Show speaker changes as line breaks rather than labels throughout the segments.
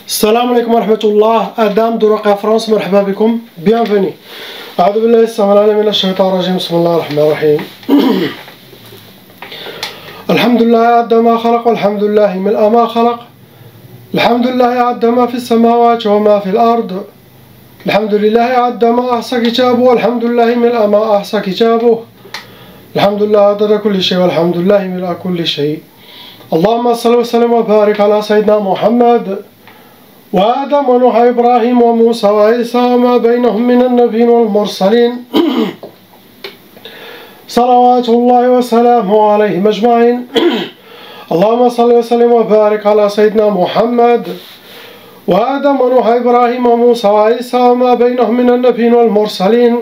السلام عليكم ورحمة الله. آدم درقة فرنسا، مرحبا بكم. bienvenue. أعوذ بالله السميع العليم من الشيطان الرجيم. بسم الله الرحمن الرحيم. الحمد لله عد ما خلق، والحمد لله ملء ما خلق. الحمد لله عد ما في السماوات وما في الأرض. الحمد لله عد ما أحصى كتابه، والحمد لله ملء ما أحصى كتابه. الحمد لله عدد كل شيء، والحمد لله ملء كل شيء. اللهم صل وسلم وبارك على سيدنا محمد وآدم ونوح إبراهيم وموسى وعيسى وما بينهم من النبيين والمرسلين صلوات الله وسلامه عليهم أجمعين. اللهم صل وسلم وبارك على سيدنا محمد وآدم ونوح إبراهيم وموسى وعيسى وما بينهم من النبيين والمرسلين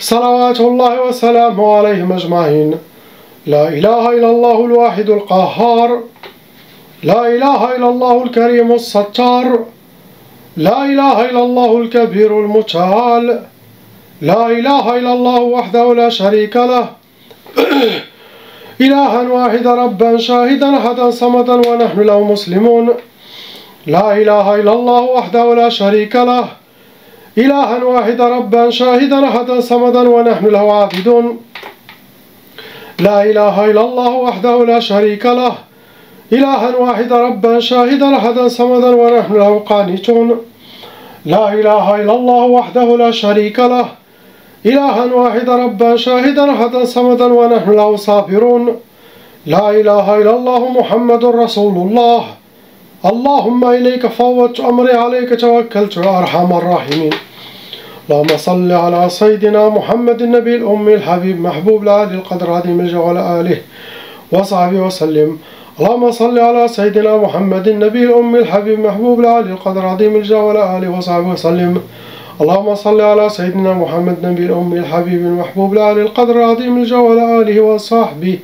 صلوات الله وسلامه عليهم أجمعين. لا إله إلا الله الواحد القهار، لا إله إلا الله الكريم الستار، لا إله إلا الله الكبير المتعال، لا إله إلا الله وحده لا شريك له، إلها واحدا ربا شاهدا أحدا صمدا ونحن له مسلمون. لا إله إلا الله وحده لا شريك له، إلها واحدا ربا شاهدا أحدا صمدا ونحن له عابدون. لا إله إلا الله وحده لا شريك له، إلها واحدا ربا شاهدا أحدا صمدا ونحن له قانتون. لا إله إلا الله وحده لا شريك له، إلها واحدا ربا شاهدا أحدا صمدا ونحن له صابرون. لا إله إلا الله محمد رسول الله. اللهم إليك فوضت أمري، عليك توكلت يا أرحم الراحمين. اللهم صل على سيدنا محمد النبي الأمي الحبيب محبوب العالي القدر عظيم الجوال آله وصحبه وسلم. اللهم صل على سيدنا محمد النبي الأمي الحبيب محبوب العالي القدر عظيم الجوال آله وصحبه وسلم. اللهم صل على سيدنا محمد النبي الأمي الحبيب المحبوب العالي القدر عظيم الجوال آله وصحبه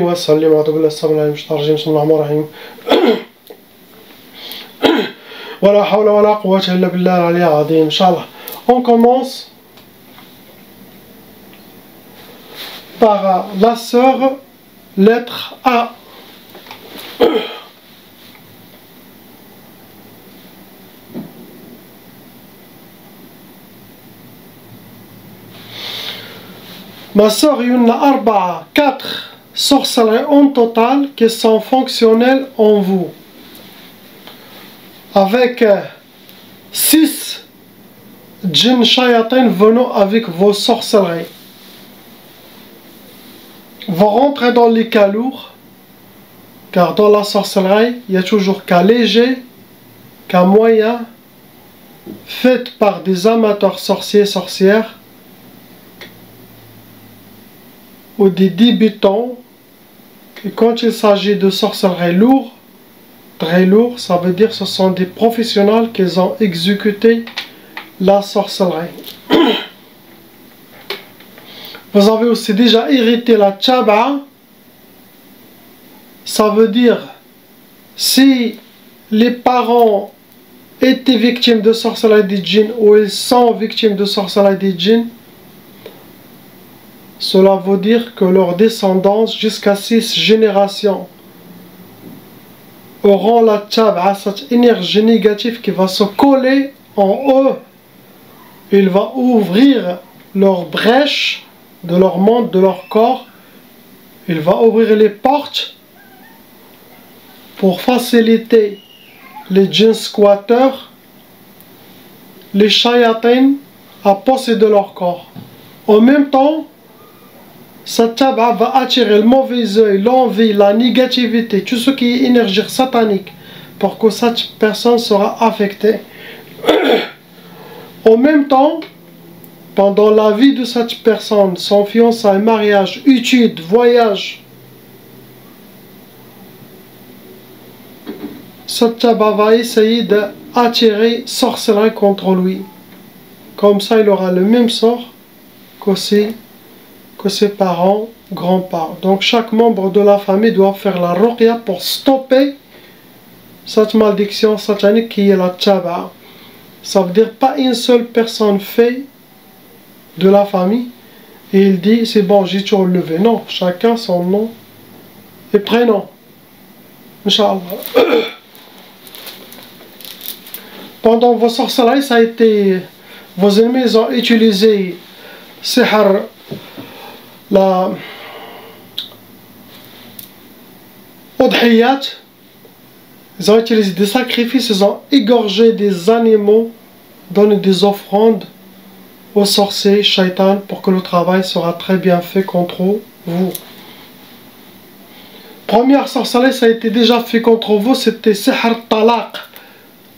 وسلم. أعوذ بالله السميع العليم من الشيطان الرجيم. بسم الله الرحمن الرحيم. ولا حول ولا قوة إلا بالله العلي العظيم. Inch'Allah. On commence par la sœur, lettre A. Ma sœur, il y en a 4 sorcelleries en total qui sont fonctionnelles en vous. Avec 6 djinns shayatin venant avec vos sorcelleries. Vous rentrez dans les cas lourds, car dans la sorcellerie, il y a toujours cas léger, cas moyen, fait par des amateurs sorciers, sorcières, ou des débutants. Et quand il s'agit de sorcellerie lourde, très lourd, ça veut dire que ce sont des professionnels qui ont exécuté la sorcellerie. Vous avez aussi déjà hérité la tchaba. Ça veut dire si les parents étaient victimes de sorcellerie des djinns ou ils sont victimes de sorcellerie des djinns, cela veut dire que leur descendance jusqu'à 6 générations auront la tchaba, cette énergie négative qui va se coller en eux. Il va ouvrir leur brèche de leur monde, de leur corps. Il va ouvrir les portes pour faciliter les djinns squatteurs, les shayatins à posséder leur corps. En même temps, cette tchaba va attirer le mauvais œil, l'envie, la négativité, tout ce qui est énergie satanique, pour que cette personne sera affectée. En même temps, pendant la vie de cette personne, son fiançailles, mariage, études, voyage, cette tchaba va essayer d'attirer sorcellerie contre lui. Comme ça, il aura le même sort que ses parents, grands-parents. Donc chaque membre de la famille doit faire la ruqya pour stopper cette malédiction satanique qui est la tchaba. Ça veut dire pas une seule personne fait de la famille et il dit c'est bon, j'ai tout relevé. Non, chacun son nom et prénom. Inch'Allah. pendant vos sorcelleries, ça a été, vos ennemis ont utilisé sihr, la udhiyat, ils ont utilisé des sacrifices, ils ont égorgé des animaux, donné des offrandes aux sorciers, shaitan, pour que le travail sera très bien fait contre vous. Première sorcellerie, ça a été déjà fait contre vous, c'était sihr talaq.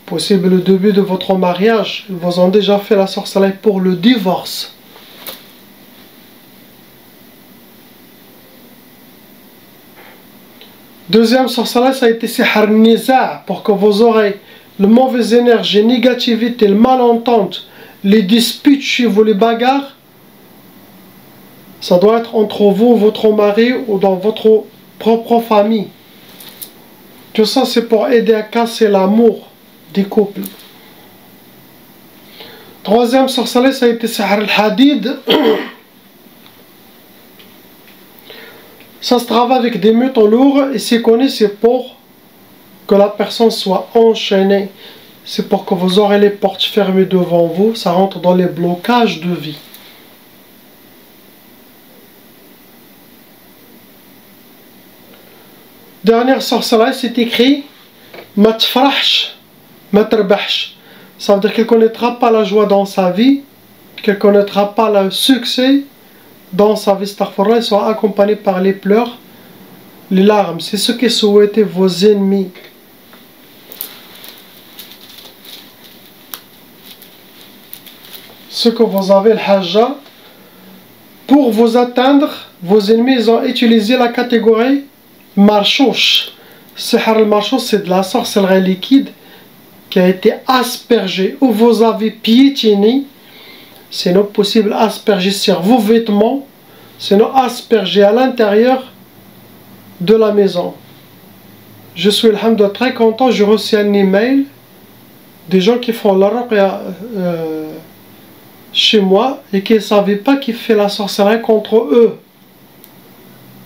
Possible le début de votre mariage, ils vous ont déjà fait la sorcellerie pour le divorce. Deuxième sorcellerie, ça a été sihr niza, pour que vous aurez le mauvaise énergie, négativité, le malentente, les disputes chez vous, les bagarres. Ça doit être entre vous, votre mari ou dans votre propre famille. Tout ça, c'est pour aider à casser l'amour des couples. Troisième sorcellerie, ça a été sihr al-hadid. Ça se travaille avec des métaux lourds et c'est connu, c'est pour que la personne soit enchaînée. C'est pour que vous aurez les portes fermées devant vous. Ça rentre dans les blocages de vie. Dernière sorcellerie, c'est écrit ma tfrahsh, ma terbahsh. Ça veut dire qu'elle ne connaîtra pas la joie dans sa vie, qu'elle ne connaîtra pas le succès dans sa vie. Il sera accompagné par les pleurs, les larmes. C'est ce que souhaitaient vos ennemis. Ce que vous avez, le hajja, pour vous atteindre, vos ennemis ont utilisé la catégorie marchouche. Sihr al-marchouche, c'est de la sorcellerie liquide qui a été aspergée ou vous avez piétiné. C'est non possible asperger sur vos vêtements, c'est non asperger à l'intérieur de la maison. Je suis alhamdoulilah très content, j'ai reçu un email des gens qui font la ruqya chez moi et qui ne savaient pas qui fait la sorcellerie contre eux.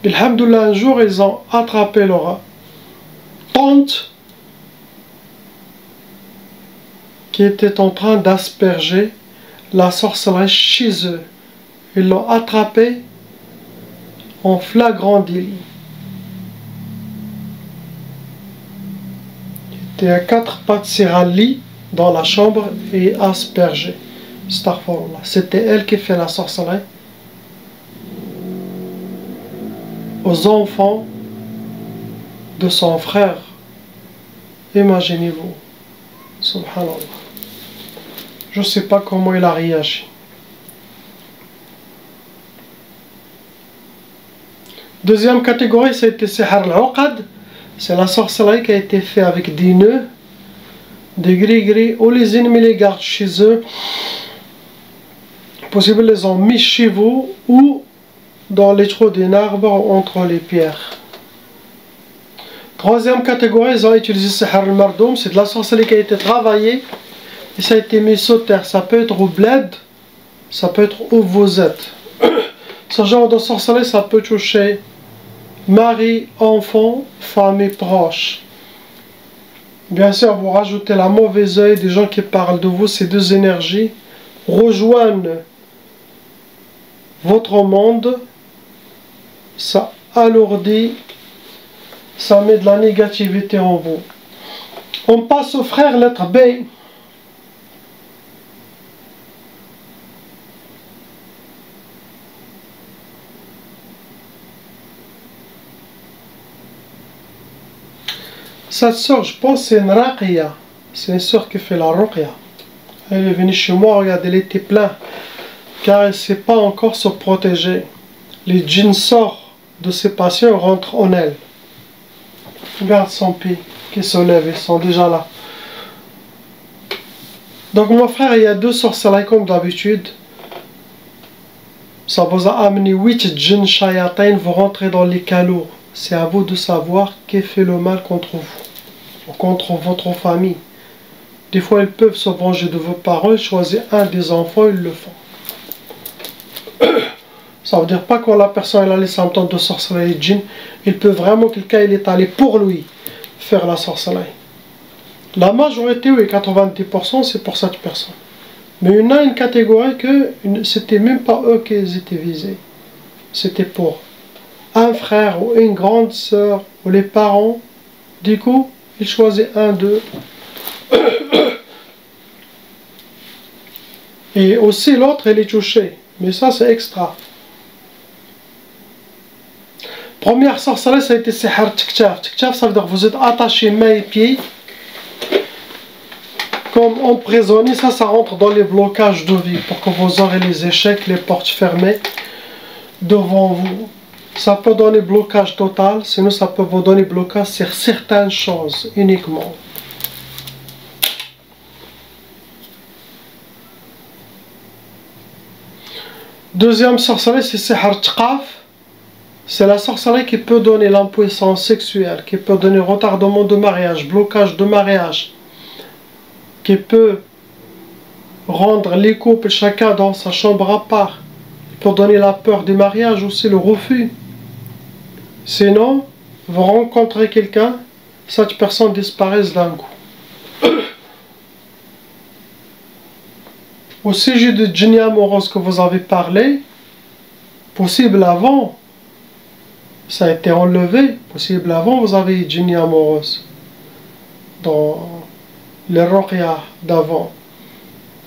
Alhamdoulilah, un jour ils ont attrapé leur tante qui était en train d'asperger la sorcellerie chez eux. Ils l'ont attrapé en flagrant délit. Il était à 4 pattes sur un lit dans la chambre et aspergé. C'était elle qui fait la sorcellerie aux enfants de son frère. Imaginez-vous. Subhanallah. Je ne sais pas comment il a réagi. Deuxième catégorie, c'était sihr al-uqad. C'est la sorcellerie qui a été faite avec des nœuds, des gris-gris, où les ennemis les gardent chez eux. Possible, les ont mis chez vous ou dans les trous d'un arbre ou entre les pierres. Troisième catégorie, ils ont utilisé sihr al-mardoum. C'est de la sorcellerie qui a été travaillée et ça a été mis sur terre. Ça peut être au bled, ça peut être où vous êtes. Ce genre de sorcellerie, ça peut toucher mari, enfant, famille proche. Bien sûr, vous rajoutez la mauvaise œil des gens qui parlent de vous. Ces deux énergies rejoignent votre monde. Ça alourdit, ça met de la négativité en vous. On passe au frère, lettre B. Cette soeur, je pense c'est une raqiya. C'est une soeur qui fait la ruqya. Elle est venue chez moi, regardez, elle était pleine. Car elle ne sait pas encore se protéger. Les djinns sortent de ses patients, rentrent en elle. Regarde son pied qui se lève, ils sont déjà là. Donc mon frère, il y a deux sorcelleries comme d'habitude. Ça vous a amené 8 djinns shayatin, vous rentrez dans les calots. C'est à vous de savoir qui fait le mal contre vous, ou contre votre famille. Des fois, ils peuvent se venger de vos parents, choisir un des enfants, ils le font. Ça veut dire pas quand la personne elle a les symptômes de sorcellerie djinn, il peut vraiment, quelqu'un il est allé pour lui faire la sorcellerie. La majorité, oui, 90%, c'est pour cette personne. Mais il y en a une catégorie que c'était même pas eux qui étaient visés. C'était pour un frère ou une grande sœur ou les parents. Du coup, il choisit un d'eux. Et aussi l'autre, il est touché. Mais ça, c'est extra. Première sorcellerie, ça a été Sihar Tiktaf. Tiktaf, ça veut dire que vous êtes attaché mains et pieds. Comme emprisonné, ça rentre dans les blocages de vie. Pour que vous aurez les échecs, les portes fermées devant vous. Ça peut donner blocage total, sinon ça peut vous donner blocage sur certaines choses uniquement. Deuxième sorcellerie, c'est Sihar Tqaf. C'est la sorcellerie qui peut donner l'impuissance sexuelle, qui peut donner retardement de mariage, blocage de mariage, qui peut rendre les couples chacun dans sa chambre à part, pour donner la peur du mariage aussi, le refus. Sinon, vous rencontrez quelqu'un, cette personne disparaît d'un coup. Au sujet de djinni amoureuse que vous avez parlé, possible avant, ça a été enlevé, possible avant vous avez djinni amoureuse dans les ruqya d'avant.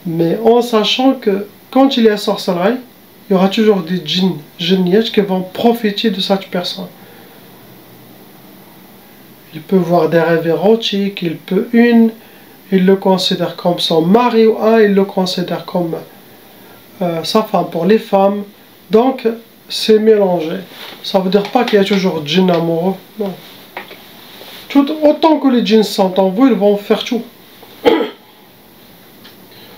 Mais en sachant que quand il y a sorcellerie, il y aura toujours des djinniyettes qui vont profiter de cette personne. Il peut voir des rêves érotiques, il le considère comme son mari, ou il le considère comme sa femme pour les femmes. Donc, c'est mélangé. Ça ne veut dire pas qu'il y a toujours djinn amoureux, non. Autant que les djinns sont en vous, ils vont faire tout.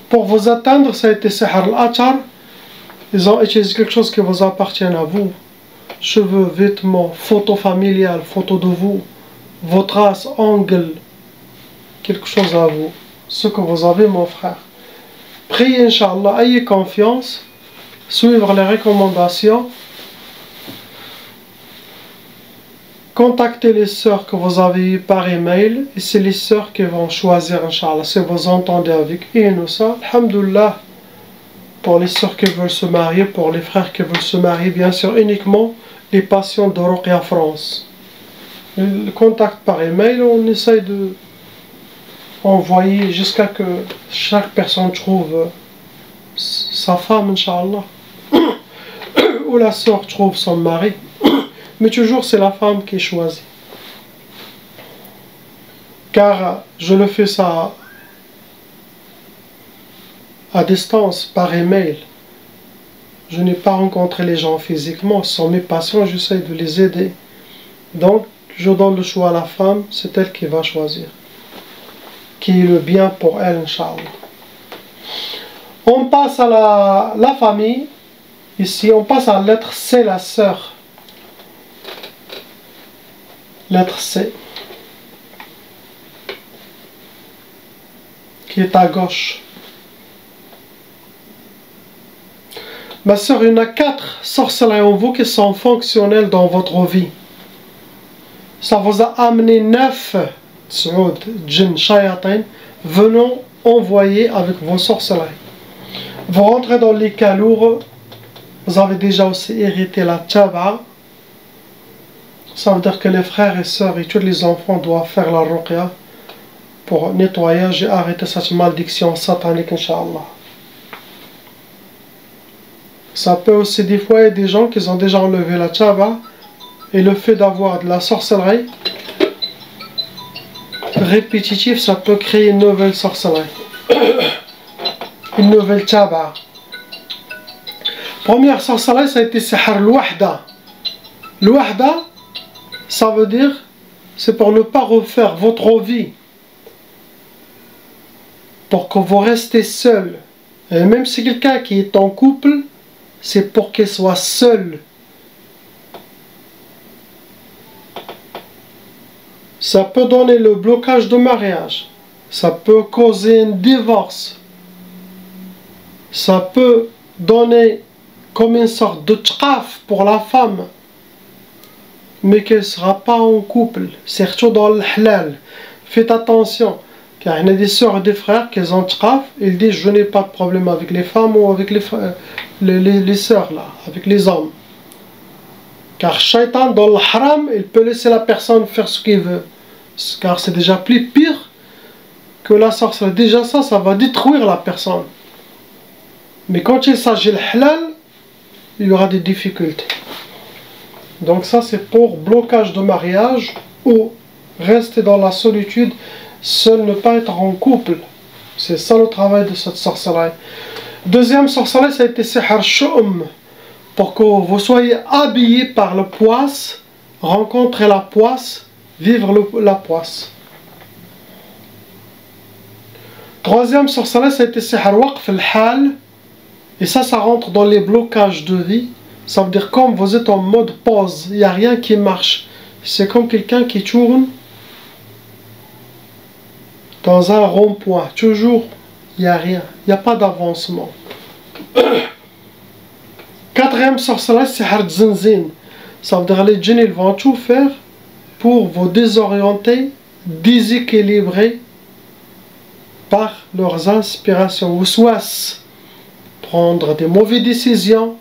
Pour vous atteindre, ça a été Sihar al-Atar. Ils ont utilisé quelque chose qui vous appartient à vous. Cheveux, vêtements, photos familiales, photos de vous, vos traces, angles, quelque chose à vous. Ce que vous avez, mon frère. Priez, Inch'Allah, ayez confiance, suivre les recommandations. Contactez les sœurs que vous avez eues par email et c'est les sœurs qui vont choisir, Inch'Allah, si vous entendez avec eux, ça, alhamdoulilah, pour les sœurs qui veulent se marier, pour les frères qui veulent se marier, bien sûr, uniquement les patients de Ruqya France. Le contact par email, on essaye de envoyer jusqu'à que chaque personne trouve sa femme, Inch'Allah, ou la sœur trouve son mari. Mais toujours c'est la femme qui choisit. Car je le fais ça à distance, par email. Je n'ai pas rencontré les gens physiquement. Ce sont mes patients, j'essaie de les aider. Donc, je donne le choix à la femme, c'est elle qui va choisir. Qui est le bien pour elle, Inch'Allah. On passe à la famille. Ici, on passe à la lettre C, la sœur. Lettre C, qui est à gauche. Ma sœur, il y en a 4 sorcelleries en vous qui sont fonctionnelles dans votre vie. Ça vous a amené 9 djinns, shayatin, venant envoyer avec vos sorcelleries. Vous rentrez dans les cas lourds, vous avez déjà aussi hérité la taba. Ça veut dire que les frères et sœurs et tous les enfants doivent faire la ruqya pour nettoyage et arrêter cette malédiction satanique, Inch'Allah. Ça peut aussi, des fois, il y a des gens qui ont déjà enlevé la tchaba et le fait d'avoir de la sorcellerie répétitive, ça peut créer une nouvelle sorcellerie. Une nouvelle tchaba. Première sorcellerie, ça a été Sihar al-Wahda. Al-Wahda, ça veut dire, c'est pour ne pas refaire votre vie. Pour que vous restez seul. Et même si quelqu'un qui est en couple, c'est pour qu'il soit seul. Ça peut donner le blocage de mariage. Ça peut causer un divorce. Ça peut donner comme une sorte de tqaf pour la femme. Mais qu'elle ne sera pas en couple, surtout dans le halal. Faites attention, Car il y a des sœurs et des frères qui ont traf, ils disent je n'ai pas de problème avec les femmes ou avec les sœurs là, avec les hommes. Car Shaitan dans le haram, il peut laisser la personne faire ce qu'il veut. Car c'est déjà plus pire que la sorcellerie. Déjà ça va détruire la personne. Mais quand il s'agit de halal, il y aura des difficultés. Donc ça c'est pour blocage de mariage ou rester dans la solitude, seul, ne pas être en couple. C'est ça le travail de cette sorcellerie. Deuxième sorcellerie, ça a été Sihr Shu'um. Pour que vous soyez habillé par le poisse, rencontrer la poisse, vivre la poisse. Troisième sorcellerie, ça a été Sihr Waqf al-Hal. Et ça rentre dans les blocages de vie. Ça veut dire comme vous êtes en mode pause, il n'y a rien qui marche. C'est comme quelqu'un qui tourne dans un rond-point. Toujours, il n'y a rien. Il n'y a pas d'avancement. Quatrième sorcellerie, c'est Sihr Zinzin. Ça veut dire les djinns, ils vont tout faire pour vous désorienter, déséquilibrer par leurs inspirations. Ou soit prendre des mauvaises décisions,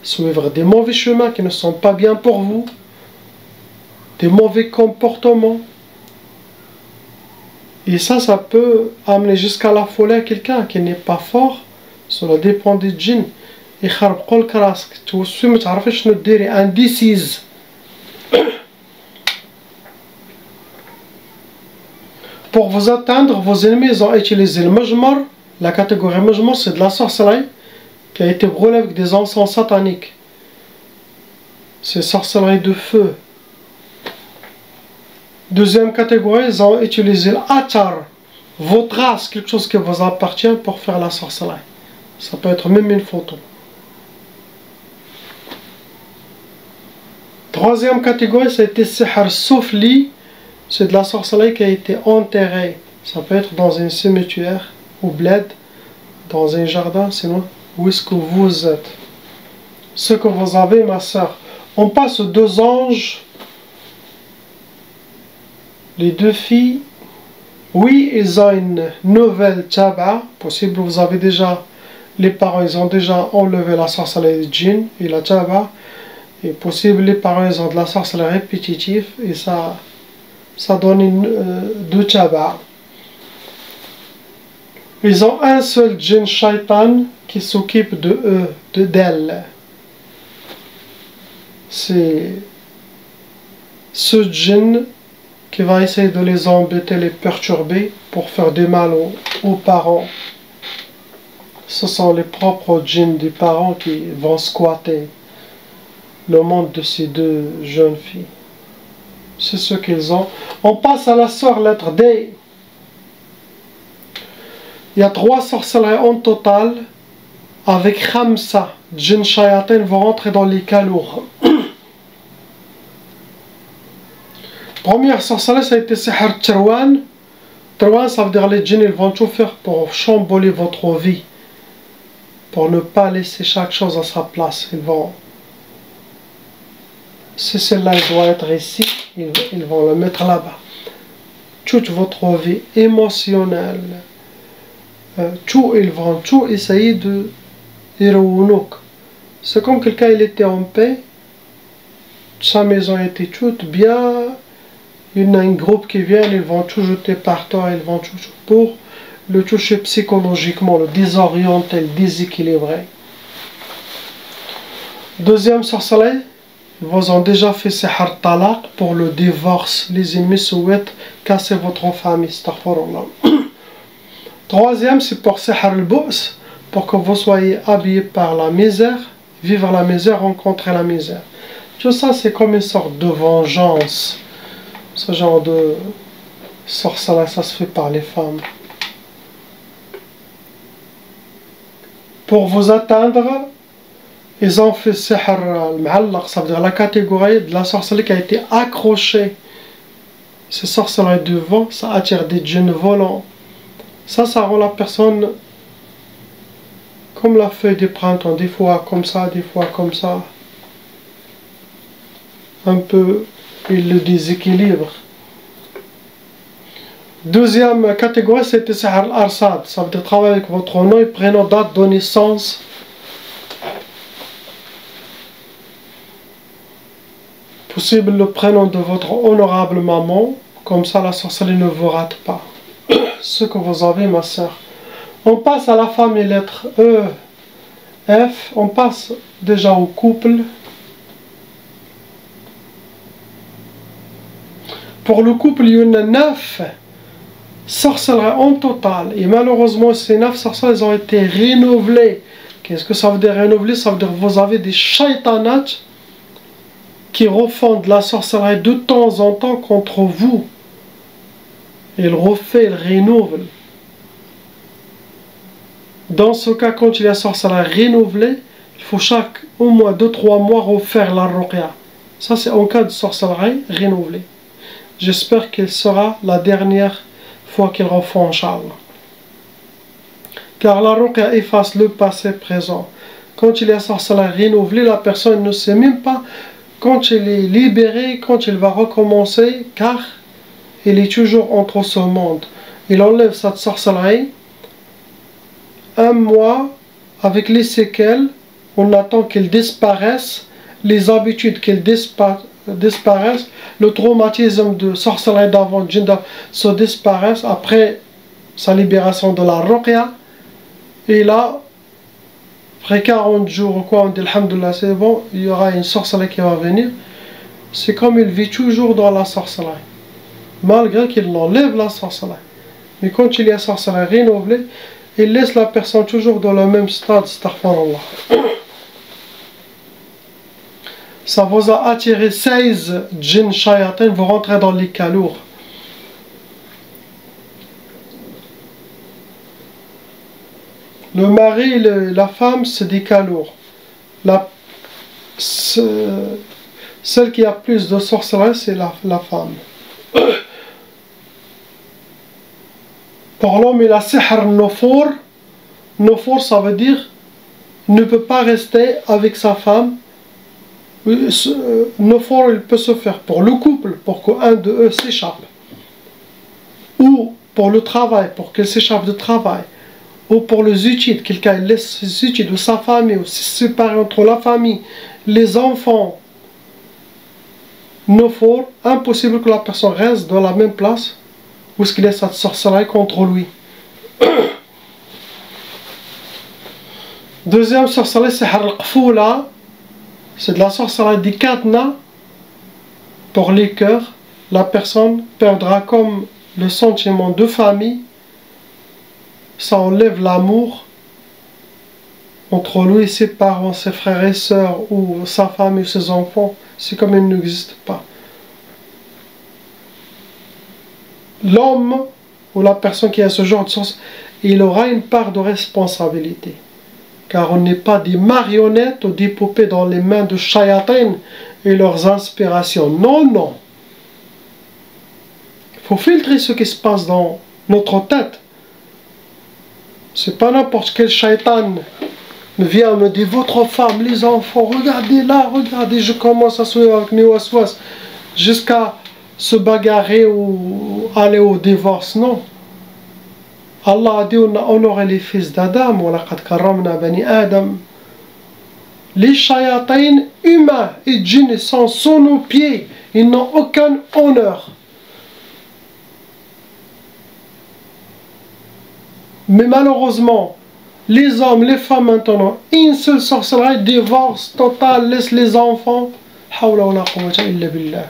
suivre des mauvais chemins qui ne sont pas bien pour vous, des mauvais comportements. Et ça peut amener jusqu'à la folie à quelqu'un qui n'est pas fort. Cela dépend des djinns. يخربقوا لك راسك توسوي ما تعرفيش شنو ديري انديسيز. Pour vous atteindre, vos ennemis ont utilisé le majmar. La catégorie majmar, c'est de la sorcellerie qui a été brûlée avec des encens sataniques. C'est sorcellerie de feu. Deuxième catégorie, ils ont utilisé l'atar, vos traces, quelque chose qui vous appartient pour faire la sorcellerie. Ça peut être même une photo. Troisième catégorie, c'était Sihr Soufli. C'est de la sorcellerie qui a été enterrée. Ça peut être dans un cimetière, ou bled, dans un jardin, sinon où est-ce que vous êtes. Ce que vous avez, ma soeur. On passe aux deux anges. Les deux filles. Oui, ils ont une nouvelle taba. Possible, vous avez déjà, les parents, ils ont déjà enlevé la sorcellerie de djinn et la taba. Et possible, les parents, ils ont de la sorcellerie répétitive. Et ça donne deux taba. Ils ont un seul djinn shaitan qui s'occupe d'elle. C'est ce djinn qui va essayer de les embêter, les perturber pour faire du mal aux parents. Ce sont les propres djinns des parents qui vont squatter le monde de ces deux jeunes filles. C'est ce qu'ils ont. On passe à la sœur lettre D. Il y a 3 sorcelleries en total. Avec Khamsa, djinn shayatin vont rentrer dans les cas lourds. Première sorcellerie, ça a été Sihr Tirwan. Tirwan, ça veut dire les djinns, ils vont tout faire pour chambouler votre vie. Pour ne pas laisser chaque chose à sa place. Ils vont... Si celle-là doit être ici, ils vont le mettre là-bas. Toute votre vie émotionnelle, ils vont tout essayer de irounouk. C'est comme quelqu'un, il était en paix, sa maison était toute bien, il y a un groupe qui vient, ils vont tout jeter par terre, ils vont tout pour le toucher psychologiquement, le désorienter, le déséquilibrer. Deuxième sorcellerie, ils ont déjà fait Sihr Talaq pour le divorce. Les ennemis souhaitent casser votre famille. Troisième, c'est pour Sihr al-Bu's, pour que vous soyez habillés par la misère, vivre la misère, rencontrer la misère. Tout ça, c'est comme une sorte de vengeance. Ce genre de sorcellerie, ça se fait par les femmes. Pour vous atteindre, ils ont fait Sihr al-Mu'allaq, ça veut dire la catégorie de la sorcellerie qui a été accrochée. Ces sorcelleries de vent, ça attire des djinns volants. Ça rend la personne comme la feuille du printemps, des fois comme ça, des fois comme ça. Un peu, il le déséquilibre. Deuxième catégorie, c'était Sihr al-Arsad. Ça veut dire travailler avec votre nom et prénom, date de naissance. Possible le prénom de votre honorable maman. Comme ça, la sorcellerie ne vous rate pas. Ce que vous avez, ma soeur. On passe à la famille lettres E, F. On passe déjà au couple. Pour le couple, il y en a 9 sorcelleries en total. Et malheureusement, ces 9 sorcelleries ont été renouvelées. Qu'est-ce que ça veut dire renouveler? Ça veut dire que vous avez des shaitanats qui refont de la sorcellerie de temps en temps contre vous. Ils refait, ils renouvellent. Dans ce cas, quand il y a sorcellerie renouvelée, il faut au moins 2-3 mois refaire la ruqya. Ça, c'est en cas de sorcellerie renouvelée. J'espère qu'elle sera la dernière fois qu'ils refont, Inch'Allah. Car la ruqya efface le passé présent. Quand il y a sorcellerie renouvelée, la personne ne sait même pas quand il est libéré, quand il va recommencer, car il est toujours entre ce monde. Il enlève cette sorcellerie. Un mois, avec les séquelles, on attend qu'elles disparaissent, les habitudes qu'elles disparaissent, le traumatisme de sorcellerie d'avant, djinda, se disparaissent après sa libération de la ruqya. Et là, après 40 jours ou quoi, on dit alhamdoulilah, c'est bon, il y aura une sorcellerie qui va venir. C'est comme il vit toujours dans la sorcellerie, malgré qu'il enlève la sorcellerie. Mais quand il y a sorcellerie renouvelée, il laisse la personne toujours dans le même stade, astaghfirullah. Ça vous a attiré 16 djinns shayatin, vous rentrez dans les cas lourds. Le mari et la femme, c'est des cas lourds. Celle qui a plus de sorcellerie, c'est la femme. Pour l'homme, il a sihr nofour. Nofour, ça veut dire ne peut pas rester avec sa femme. Nofour, il peut se faire pour le couple, pour qu'un de eux s'échappe. Ou pour le travail, pour qu'il s'échappe de travail. Ou pour les études, quelqu'un laisse ses études, ou sa famille, ou se séparer entre la famille, les enfants. Nofour, impossible que la personne reste dans la même place où est-ce qu'il y a cette sorcellerie contre lui. Deuxième sorcellerie, c'est al-qfoula. C'est de la sorcellerie des cadenas pour les cœurs. La personne perdra comme le sentiment de famille. Ça enlève l'amour entre lui et ses parents, ses frères et sœurs, ou sa famille ou ses enfants. C'est comme il n'existe pas. L'homme ou la personne qui a ce genre de sorcellerie, il aura une part de responsabilité. Car on n'est pas des marionnettes ou des poupées dans les mains de shayatin et leurs inspirations. Non, non. Il faut filtrer ce qui se passe dans notre tête. C'est pas n'importe quel shaitan vient me dire votre femme, les enfants, regardez là, regardez, je commence à suivre avec mes waswas jusqu'à se bagarrer ou aller au divorce. Non. Allah a dit on a honoré les fils d'Adam, les shayatins humains et djinns sont sous nos pieds, ils n'ont aucun honneur. Mais malheureusement, les hommes, les femmes maintenant, une seule sorcellerie, divorce total, laisse les enfants. Hawla wa la quwwata illa billah.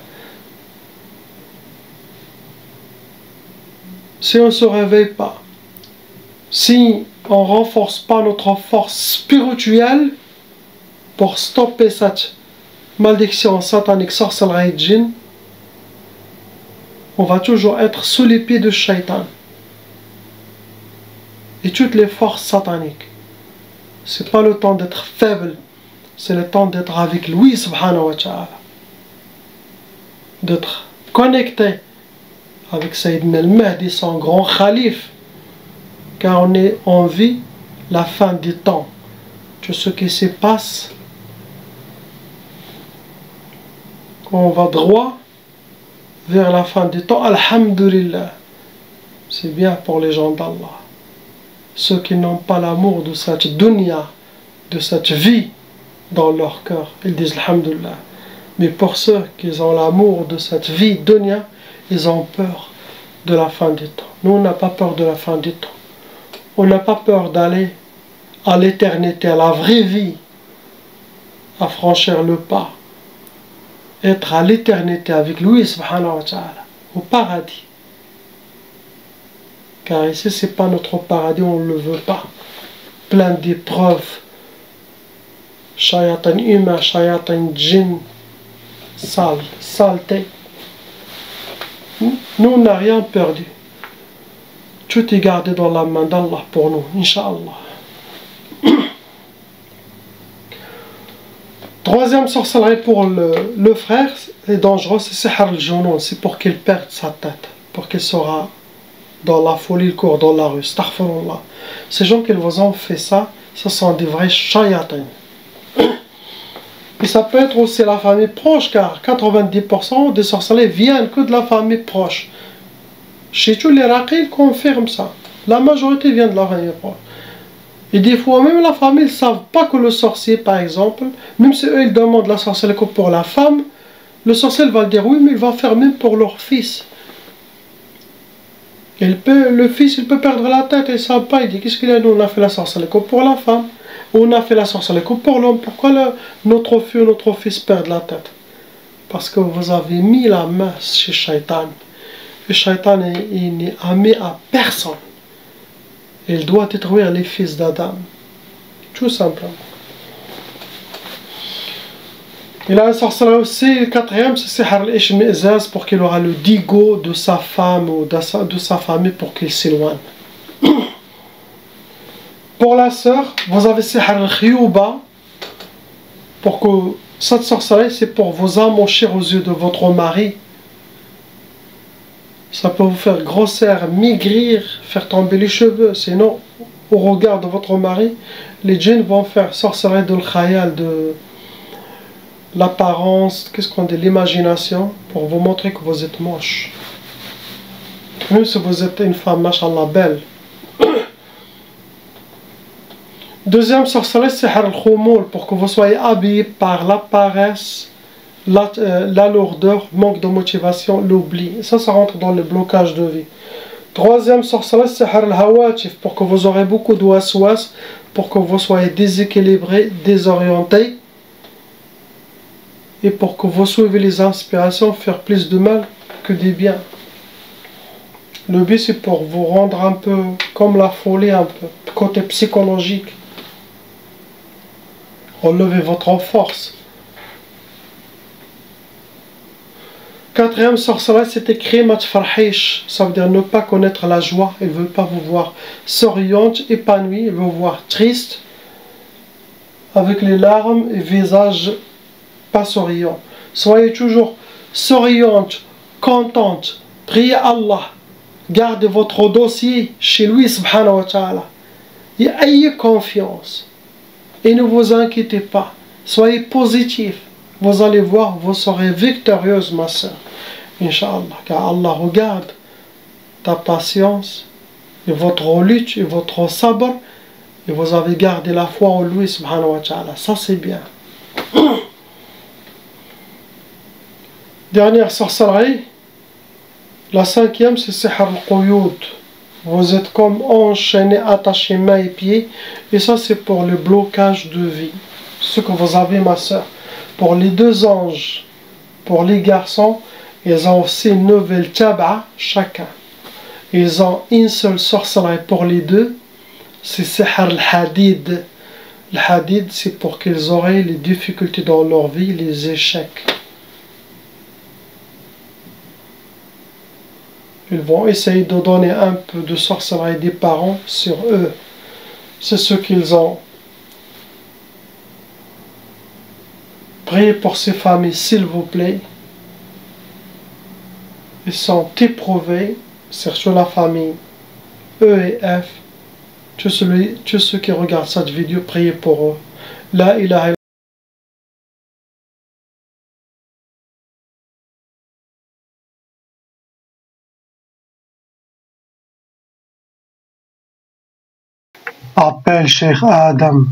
Si on ne se réveille pas, si on ne renforce pas notre force spirituelle pour stopper cette malédiction satanique, sorcellerie et djinn, on va toujours être sous les pieds de shaitan et toutes les forces sataniques. C'est pas le temps d'être faible, c'est le temps d'être avec lui subhanahu wa ta'ala, d'être connecté avec Sayyidina al-Mahdi, son grand khalif, car on vit la fin des temps. Tout ce qui se passe, on va droit vers la fin des temps, alhamdulillah. C'est bien pour les gens d'Allah. Ceux qui n'ont pas l'amour de cette dunya, de cette vie dans leur cœur, ils disent alhamdulillah. Mais pour ceux qui ont l'amour de cette vie dunya, ils ont peur de la fin du temps. Nous, on n'a pas peur de la fin du temps. On n'a pas peur d'aller à l'éternité, à la vraie vie, à franchir le pas, être à l'éternité avec lui, subhanahu wa ta'ala, au paradis. Car ici, ce n'est pas notre paradis, on ne le veut pas. Plein d'épreuves, shayatan humain, shayatan djinn, sale, saleté. Nous, on n'a rien perdu. Tout est gardé dans la main d'Allah pour nous, Inch'Allah. Troisième sorcellerie pour le frère est dangereux, c'est sihr al-junun, c'est pour qu'il perde sa tête, pour qu'il sera dans la folie, il court dans la rue. Astaghfirullah. Ces gens qui vous ont fait ça, ce sont des vrais shayatins. Et ça peut être aussi la famille proche, car 90% des sorcelleries viennent que de la famille proche. Chez tous les raqis, ils confirment ça. La majorité vient de la famille proche. Et des fois, même la famille ne savent pas que le sorcier, par exemple, même si eux, ils demandent la sorcellerie pour la femme, le sorcier va dire oui, mais il va faire même pour leur fils. Le fils, il peut perdre la tête, il ne sait pas, il dit, qu'est-ce qu'il a, nous, on a fait la sorcellerie pour la femme, on a fait la sorcellerie pour l'homme, pourquoi notre fille, notre fils perdent la tête? Parce que vous avez mis la main chez Shaitan. Le Shaitan, il n'est ami à personne. Il doit détruire les fils d'Adam. Tout simplement. Il a un sorcellerie aussi, le quatrième, c'est sihr al-ishmi'zaz, pour qu'il aura le digo de sa femme ou de sa famille pour qu'il s'éloigne. Pour la sœur, vous avez sihr al-khiyuba, pour que cette sorcellerie, c'est pour vous amocher aux yeux de votre mari. Ça peut vous faire grossir, maigrir, faire tomber les cheveux. Sinon, au regard de votre mari, les djinns vont faire sorcellerie de l'khayal, de l'apparence, qu'est-ce qu'on dit, l'imagination, pour vous montrer que vous êtes moche. Même si vous êtes une femme, mashallah, belle. Deuxième sorcellerie, c'est al-khumul, pour que vous soyez habillé par la paresse, la lourdeur, manque de motivation, l'oubli. Ça rentre dans le blocage de vie. Troisième sorcellerie, c'est al-hawatif, pour que vous aurez beaucoup de waswas, pour que vous soyez déséquilibré, désorienté, et pour que vous suivez les inspirations, faire plus de mal que des biens. Le but, c'est pour vous rendre un peu comme la folie, un peu, côté psychologique. Relevez votre force. Quatrième sorcellerie, c'était krimat farhish. Ça veut dire ne pas connaître la joie. Il ne veut pas vous voir souriante, épanouie. Il veut vous voir triste, avec les larmes et visage pas souriant. Soyez toujours souriante, contente. Priez Allah. Gardez votre dossier chez lui, subhanahu wa ta'ala. Et ayez confiance. Et ne vous inquiétez pas. Soyez positif. Vous allez voir, vous serez victorieuse, ma soeur. Inch'Allah. Car Allah regarde ta patience, et votre lutte, et votre sabr. Et vous avez gardé la foi en lui, subhanahu wa ta'ala. Ça, c'est bien. Dernière sorcellerie. La cinquième, c'est sihr al-quyud. Vous êtes comme enchaîné, attaché mains et pieds. Et ça, c'est pour le blocage de vie. Ce que vous avez, ma soeur. Pour les deux anges, pour les garçons, ils ont aussi 9 tab'a chacun. Ils ont une seule sorcellerie pour les deux. C'est sihr al-hadid. Le hadid, c'est pour qu'ils auraient les difficultés dans leur vie, les échecs. Ils vont essayer de donner un peu de sorcellerie des parents sur eux. C'est ce qu'ils ont. Priez pour ces familles, s'il vous plaît. Ils sont éprouvés, surtout la famille E et F. Tous ceux qui regardent cette vidéo, priez pour eux. La ilaha appelle Cheikh Adam.